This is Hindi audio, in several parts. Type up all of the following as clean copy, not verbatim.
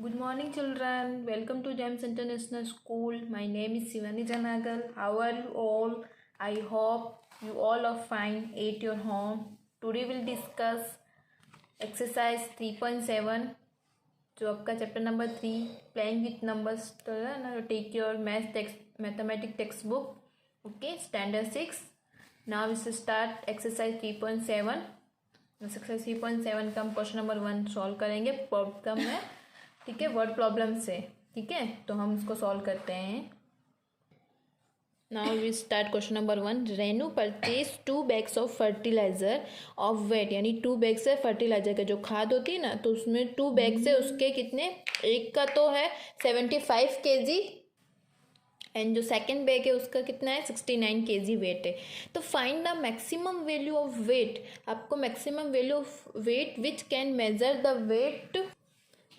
Good morning, children. Welcome to James International School. My name is Shivani Janagal. How are you all? I hope you all are fine at your home. Today we'll discuss exercise 3.7, जो आपका chapter number 3 playing with numbers तो है ना. Take your mathematics text book. Okay, standard 6. Now we start exercise 3.7. Exercise 3.7 का हम क्वेश्चन नंबर 1 सॉल्व करेंगे. प्रॉब्लम है, ठीक है, वर्ड प्रॉब्लम से. ठीक है, तो हम उसको सॉल्व करते हैं. Now we start question number 1. Renu purchase 2 bags of fertilizer of weight, यानी 2 बैग्स है फर्टिलाइजर का जो खाद होती है ना, तो उसमें 2 बैग्स है. उसके कितने, एक का तो है 75 kg एंड जो सेकेंड बैग है उसका कितना है 69 kg वेट है. तो find the maximum value of weight. आपको maximum value of weight which can measure the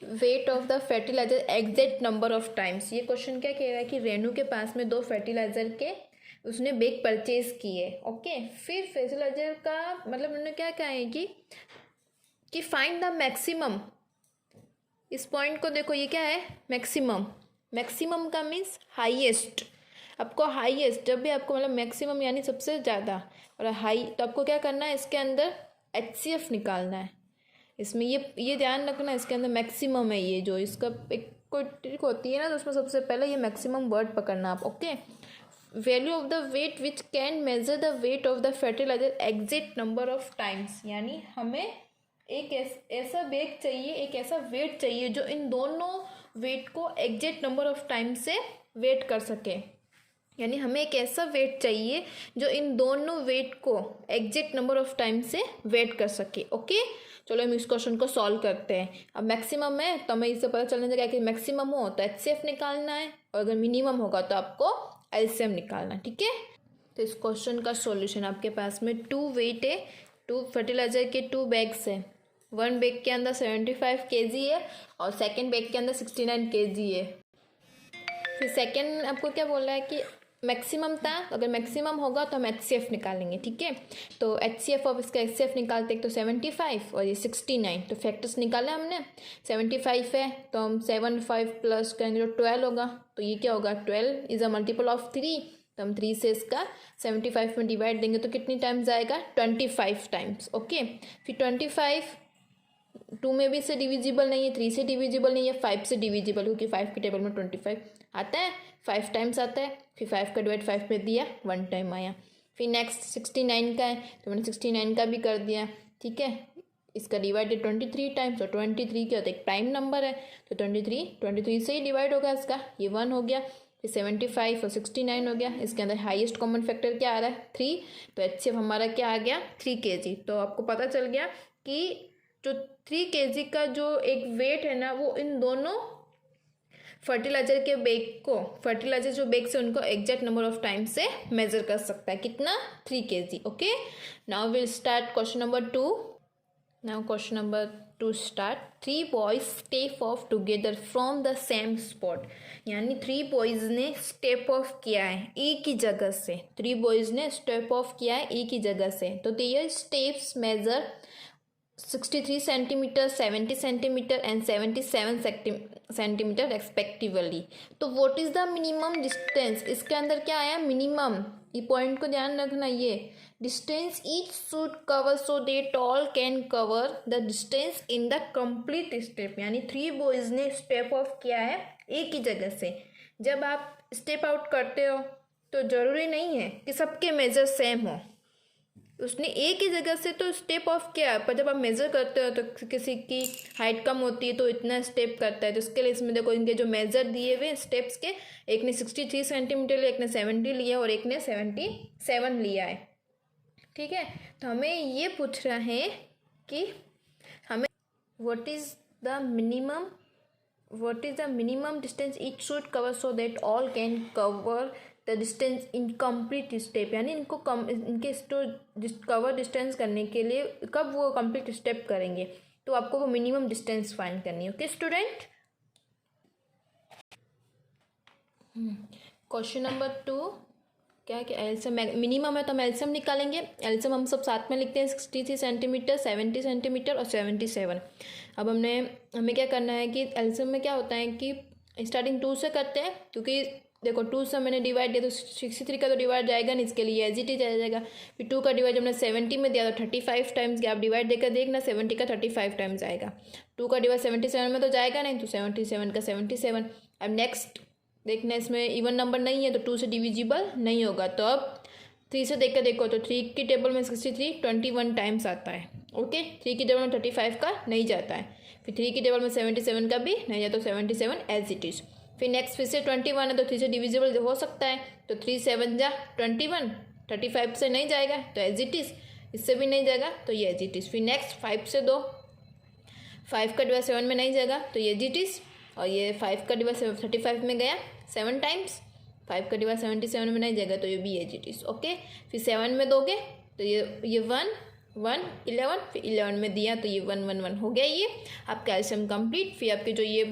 weight of the fertiliser exact number of times. ये क्वेश्चन क्या कह रहा है कि रेनू के पास में 2 फर्टिलाइजर के उसने बैग परचेज किए. ओके, फिर फर्टिलाइजर का मतलब उन्होंने क्या कहा है कि फाइंड द मैक्सिमम. इस पॉइंट को देखो, ये क्या है मैक्सिमम. मैक्सिमम का मीन्स हाईएस्ट. आपको हाईएस्ट जब भी आपको मतलब मैक्सिमम यानी सबसे ज़्यादा और हाई, तो आपको क्या करना है, इसके अंदर HCF निकालना है. इसमें ये ध्यान रखना, इसके अंदर मैक्सिमम है. ये जो इसका एक कोई ट्रिक होती है ना, तो उसमें सबसे पहले ये मैक्सिमम वर्ड पकड़ना आप. Okay, value of the weight which can measure the weight of the fertiliser exact number of times. यानी हमें एक ऐसा वेट चाहिए, एक ऐसा वेट चाहिए जो इन दोनों वेट को एग्जैक्ट नंबर ऑफ टाइम से वेट कर सके. यानी हमें एक ऐसा वेट चाहिए जो इन दोनों वेट को एग्जैक्ट नंबर ऑफ टाइम से वेट कर सके. ओके, चलो हम इस क्वेश्चन को सॉल्व करते हैं. अब मैक्सिमम है तो हमें इससे पता चलने लगा कि मैक्सिमम हो तो HCF निकालना है, और अगर मिनिमम होगा तो आपको LCM निकालना है. ठीक है, तो इस क्वेश्चन का सॉल्यूशन, आपके पास में 2 वेट है, 2 फर्टिलाइजर के 2 बैग्स है. 1 बैग के अंदर 75 kg है और सेकेंड बैग के अंदर 69 kg है. फिर सेकेंड आपको क्या बोल रहा है कि मैक्सिमम था, अगर मैक्सिमम होगा तो हम HCF निकालेंगे. ठीक है, तो HCF ऑफ इसका HCF निकालते हैं. तो 75 और ये 69, तो फैक्टर्स निकाले हमने. 75 है तो हम 75 प्लस करेंगे तो 12 होगा. तो ये क्या होगा, 12 इज़ अ मल्टीपल ऑफ 3. तो हम 3 से इसका 75 में डिवाइड देंगे तो कितनी टाइम्स आएगा, 25 टाइम्स. ओके, फिर 25 2 में भी से डिविजिबल नहीं है, 3 से डिविजिबल नहीं है, 5 से डिविजिबल, क्योंकि 5 की टेबल में 25 आता है, 5 टाइम्स आता है. फिर 5 का डिवाइड 5 में दिया, 1 टाइम आया. फिर नेक्स्ट 69 का है तो मैंने 69 का भी कर दिया. ठीक है, इसका डिवाइडेड 23 टाइम्स, और 23 क्या होता है, एक प्राइम नंबर है, तो 23 से ही डिवाइड होगा इसका, ये 1 हो गया. फिर 75 और 69 हो गया. इसके अंदर हाईएस्ट कॉमन फैक्टर क्या आ रहा है, 3. तो HCF हमारा क्या आ गया, 3 kg. तो आपको पता चल गया कि जो 3 kg का जो एक वेट है ना, वो इन दोनों फर्टिलाइजर के बैग को, फर्टिलाइजर जो बैग से उनको एग्जैक्ट नंबर ऑफ टाइम से मेजर कर सकता है. कितना, 3 kg. Okay, now will start question number 2. Now question number 2 start. 3 boys step of together from the same spot. यानी 3 बॉयज ने स्टेप ऑफ किया है एक ही जगह से. 3 बॉयज ने स्टेप ऑफ किया है एक ही जगह से. तो their steps measure 63 centimetre, 70 centimetre and 77 centimetre respectively. तो what is the minimum distance. इसके अंदर क्या आया, मिनिमम. ये पॉइंट को ध्यान रखना, ये distance each should cover so that all can cover the distance in the complete step. यानी 3 बॉयज ने स्टेप ऑफ किया है एक ही जगह से. जब आप स्टेप आउट करते हो तो ज़रूरी नहीं है कि सबके मेजर सेम हो. उसने एक ही जगह से तो स्टेप ऑफ किया, पर जब आप मेज़र करते हो तो किसी की हाइट कम होती है तो इतना स्टेप करता है. तो इसके लिए इसमें देखो, इनके जो मेज़र दिए हुए स्टेप्स के, एक ने 63 सेंटीमीटर लिया, एक ने 70 लिया और एक ने 77 लिया है. ठीक है, तो हमें ये पूछ रहा है कि हमें what is the minimum distance each should cover so that all can cover the distance in complete step. यानी इनको इनके कवर डिस्टेंस करने के लिए कब वो कंप्लीट स्टेप करेंगे, तो आपको वो मिनिमम डिस्टेंस फाइंड करनी है. ओके स्टूडेंट, क्वेश्चन नंबर 2 क्या है कि एल्सियम मिनिमम है तो हम एल्सियम निकालेंगे. एल्सियम हम सब साथ में लिखते हैं, 63 सेंटीमीटर, 70 सेंटीमीटर और 77. अब हमें क्या करना है कि एलसीएम में क्या होता है कि स्टार्टिंग 2 से करते हैं, क्योंकि देखो 2 से मैंने डिवाइड दिया तो 63 का तो डिवाइड जाएगा नहीं, इसके लिए एज इट इज आ जाएगा। फिर 2 का डिवाइड जब मैंने 70 में दिया तो 35 टाइम्स गया। आप डिवाइड देकर देखना 70 का 35 टाइम्स आएगा। 2 का डिवाइड 77 में तो जाएगा नहीं, तो 77 का 77। अब नेक्स्ट देखना, इसमें इवन नंबर नहीं है तो 2 से डिविजिबल नहीं होगा। तो अब 3 से देख कर देखो तो 3 की टेबल में 63 21 टाइम्स आता है। ओके, 3 की टेबल में 35 का नहीं जाता है, फिर 3 की टेबल में 77 का भी नहीं जाता, तो 77 एज इट इज़। फिर नेक्स्ट फिर से 21 है तो 3 से डिविजिबल हो सकता है, तो 3 7 जा 21, 35 से नहीं जाएगा तो एज इट इज़, इससे भी नहीं जाएगा तो ये एज इट इज़। फिर नेक्स्ट 5 से 2, 5 का डिवाइड 7 में नहीं जाएगा तो ये एज इट इज़, और ये 5 का डिवाइड 35 में गया 7 टाइम्स, 5 का डिवाइड 77 में नहीं जाएगा तो ये भी एज इट इज़। ओके, फिर 7 में दोगे तो ये 1 1 11, फिर 11 में दिया तो ये 1 1 1 हो गया। ये आपका एलसीएम कंप्लीट। फिर आपके जो ये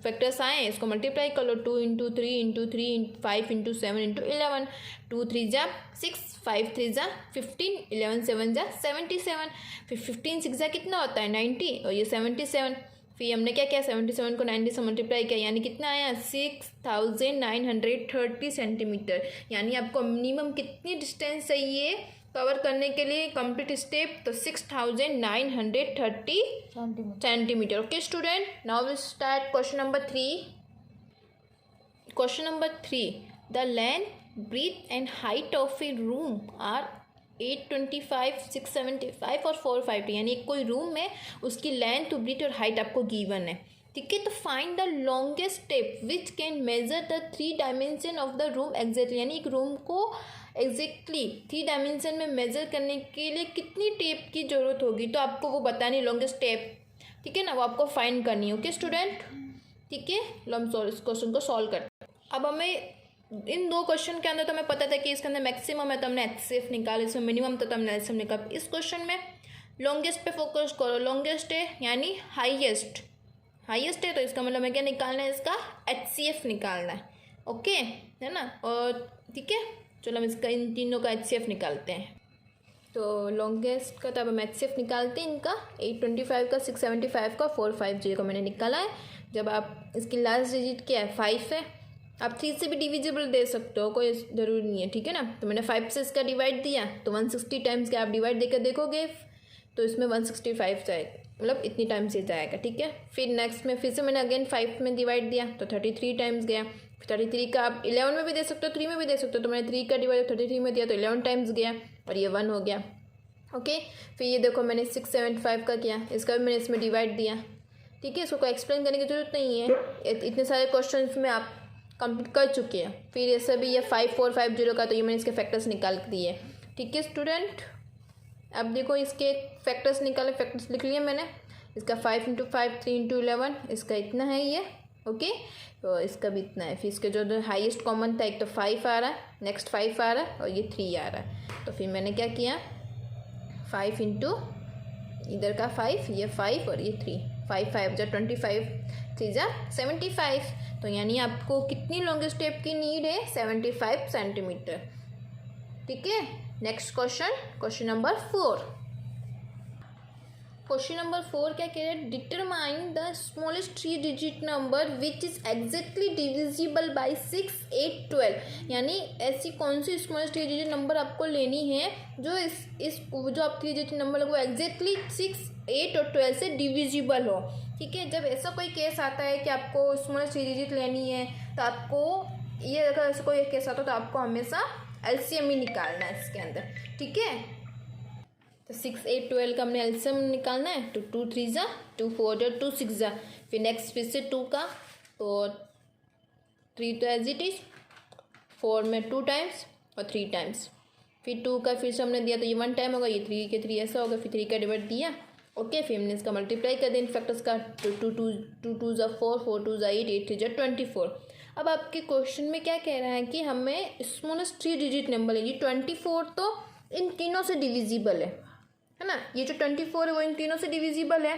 फैक्टर्स आए हैं इसको मल्टीप्लाई कर लो, 2 इंटू 3 इंटू 3 5 इंटू 7 इंटू 11, 2 3 जा 6, 5 3 जा 15, 11 7 जा 77, फिर 15 6 जा कितना होता है 90, और ये 77। फिर हमने क्या किया 77 को 90 से मल्टीप्लाई किया, यानी कितना आया 6930 सेंटीमीटर। यानी आपको मिनिमम कितनी डिस्टेंस चाहिए कवर करने के लिए कंप्लीट स्टेप, तो 6930 centimetre. Okay student, now will start question number 3। Question number 3, the length breadth and height of a room are 825 675 और 450, यानी कोई रूम में उसकी लेंथ ब्रीथ और हाइट आपको गिवन है। ठीक है, तो find the longest step which can measure the 3 dimension of the room exactly, यानी एक रूम को एग्जैक्टली 3 डायमेंशन में मेजर करने के लिए कितनी टेप की जरूरत होगी, तो आपको वो बतानी लॉन्गेस्ट टेप। ठीक है ना, वो आपको फाइंड करनी है। ओके स्टूडेंट, ठीक है, लो हम इस क्वेश्चन को सॉल्व करते हैं। अब हमें इन 2 क्वेश्चन के अंदर तो हमें पता था कि इसके अंदर मैक्सिमम है तो हमने HCF निकाला, इसमें मिनिमम तो हमने LCM निकाला। इस क्वेश्चन में लॉन्गेस्ट पे फोकस करो, लॉन्गेस्ट है यानी हाईएस्ट है, तो इसका मतलब हमें क्या निकालना है, इसका HCF निकालना है। ओके है ना, और ठीक है, चलो हम इसका इन तीनों का HCF निकालते हैं। तो लॉन्गेस्ट का तो अब हम HCF निकालते हैं इनका, 825 का 675 का 450 का मैंने निकाला है। जब आप इसकी लास्ट डिजिट क्या है 5 है, आप 3 से भी डिविजिबल दे सकते हो, कोई ज़रूरी नहीं है। ठीक है ना, तो मैंने 5 से इसका डिवाइड दिया तो 160 टाइम्स के आप डिवाइड देकर देखोगे तो इसमें 165 जाएगा, मतलब इतनी टाइम्स ही जाएगा। ठीक है, फिर नेक्स्ट में फिर से मैंने अगेन 5 में डिवाइड दिया तो 33 टाइम्स गया। 33 का आप 11 में भी दे सकते हो, 3 में भी दे सकते हो, तो मैंने 3 का डिवाइड 33 में दिया तो 11 टाइम्स गया और ये 1 हो गया। ओके, फिर ये देखो मैंने 675 का किया, इसका भी मैंने इसमें डिवाइड दिया। ठीक है, इसको कोई एक्सप्लेन करने की जरूरत नहीं है, इतने सारे क्वेश्चन में आप कंप्लीट कर चुके हैं। फिर ये सभी ये 5450 का, तो ये मैंने इसके फैक्टर्स निकाल दिए। ठीक है स्टूडेंट, अब देखो इसके फैक्टर्स निकाले, फैक्टर्स लिख लिए मैंने। इसका 5 इंटू 5 3 इंटू 11, इसका इतना है ये। ओके, तो इसका भी इतना है। फिर इसके जो हाईएस्ट कॉमन था, एक तो 5 आ रहा है, नेक्स्ट 5 आ रहा है और ये 3 आ रहा है। तो फिर मैंने क्या किया 5 इंटू इधर का 5, ये 5 और ये 3, 5 5 जा 25, 3 जा 75। तो यानी आपको कितनी लॉन्गेस्ट स्टेप की नीड है 75 सेंटीमीटर। ठीक है, next question, question number 4। Question number 4 क्या कह रहे हैं, determine the smallest 3 digit number which is exactly divisible by 6 8 12, यानी ऐसी कौन सी स्मॉलेस्ट 3 डिजिट नंबर आपको लेनी है जो जो आप 3 डिजिट नंबर वो एग्जैक्टली 6 8 और 12 से डिविजिबल हो। ठीक है, जब ऐसा कोई केस आता है कि आपको स्मॉलेस्ट 3 डिजिट लेनी है तो आपको ये, अगर ऐसा कोई केस आता है तो आपको हमेशा LCM ही निकालना है इसके अंदर। ठीक है, तो 6 8 12 का हमने LCM निकालना है, तो 2 3 जा 2 4 जा 2 6 जा, फिर नेक्स्ट फिर से 2 का, तो 3 तो एज इट इज, 4 में 2 टाइम्स और 3 टाइम्स, फिर 2 का फिर से हमने दिया तो ये 1 टाइम होगा, ये 3 के 3 ऐसा होगा, फिर 3 का डिवाइड दिया। ओके, फिर हमने इसका मल्टीप्लाई कर दिया इन फैक्टर्स का, 2 2 जा 4 4 2 जा 8 8 3 जा 24। अब आपके क्वेश्चन में क्या कह रहा है कि हमें स्मॉलेस्ट 3 डिजिट नंबर है, ये 24 तो इन तीनों से डिविजिबल है ना, ये जो 24 है वो इन तीनों से डिविजिबल है।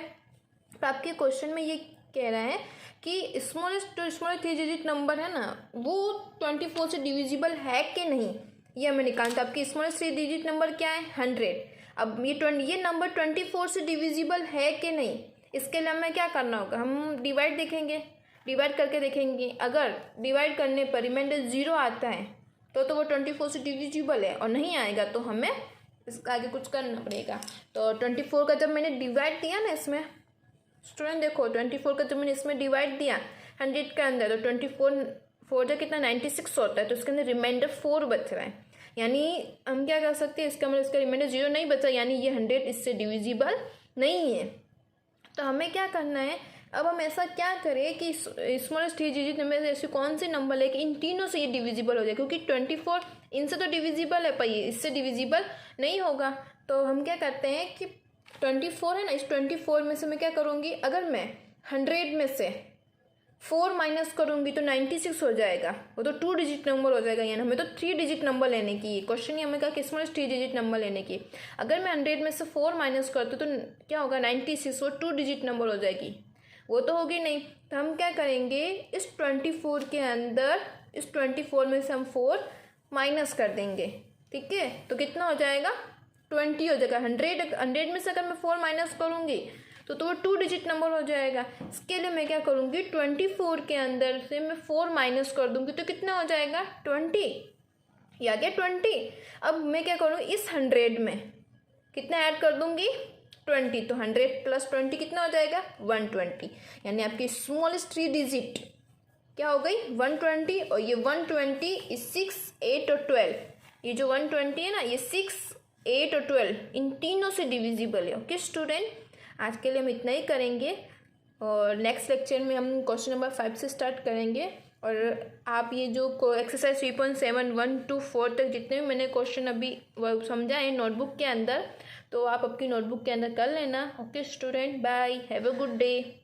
तो आपके क्वेश्चन में ये कह रहा है कि स्मॉलेस्ट 3 डिजिट नंबर है ना वो 24 से डिविजिबल है कि नहीं, ये हमें निकालना। तो आपकी स्मॉलेस्ट 3 डिजिट नंबर क्या है 100। अब ये नंबर 24 से डिविजिबल है कि नहीं, इसके लिए हमें क्या करना होगा, हम डिवाइड देखेंगे, डिवाइड करके देखेंगे। अगर डिवाइड करने पर रिमाइंडर 0 आता है तो वो 24 से डिविजिबल है, और नहीं आएगा तो हमें इसका आगे कुछ करना पड़ेगा। तो 24 का जब मैंने डिवाइड दिया ना इसमें, स्टूडेंट देखो 24 का जब मैंने इसमें डिवाइड दिया 100 के अंदर, तो 24 4 जो कितना 96 होता है, तो इसके अंदर रिमाइंडर 4 बच रहा है। यानी हम क्या कर सकते हैं, इसका मतलब इसका रिमाइंडर 0 नहीं बचा, यानी ये 100 इससे डिविजिबल नहीं है। तो हमें क्या करना है, अब हम ऐसा क्या करें कि स्मॉलेस्ट 3 डिजिट नंबर से ऐसे कौन से नंबर है कि इन तीनों से ये डिविजिबल हो जाए, क्योंकि 24 इनसे तो डिविजिबल है पर ये इससे डिविजिबल नहीं होगा। तो हम क्या करते हैं कि 24 है ना, इस 24 में से मैं क्या करूँगी, अगर मैं 100 में से 4 माइनस करूँगी तो 96 हो जाएगा, वो तो 2 डिजिट नंबर हो जाएगा। यानी हमें तो 3 डिजिट नंबर लेने की, क्वेश्चन ही हमें कहा कि स्मॉलेस्ट 3 डिजिट नंबर लेने की। अगर मैं 100 में से 4 माइनस करती तो क्या होगा 96, वो 2 डिजिट नंबर हो जाएगी, वो तो होगी नहीं। तो हम क्या करेंगे, इस 24 के अंदर इस 24 में से हम 4 माइनस कर देंगे, ठीक है। तो कितना हो जाएगा 20 हो जाएगा। 100 में से अगर मैं 4 माइनस करूँगी तो वो 2 डिजिट नंबर हो जाएगा। इसके लिए मैं क्या करूँगी, 24 के अंदर से मैं 4 माइनस कर दूँगी तो कितना हो जाएगा 20, या क्या 20। अब मैं क्या करूँ, इस 100 में कितना ऐड कर दूँगी 20, तो 100 प्लस 20 कितना हो जाएगा 120। यानी आपकी स्मॉलेस्ट 3 डिजिट क्या हो गई 120, और ये 120 इस 6, 8 और 12, ये जो 120 है ना, ये 6, 8 और 12 इन तीनों से डिविजिबल है। ओके स्टूडेंट, आज के लिए हम इतना ही करेंगे, और नेक्स्ट लेक्चर में हम क्वेश्चन नंबर 5 से स्टार्ट करेंगे। और आप ये जो एक्सरसाइज 3.7 1 to 4 तक जितने भी मैंने क्वेश्चन अभी समझा है नोटबुक के अंदर, तो आप आपकी नोटबुक के अंदर कर लेना। Okay student, bye, have a good day.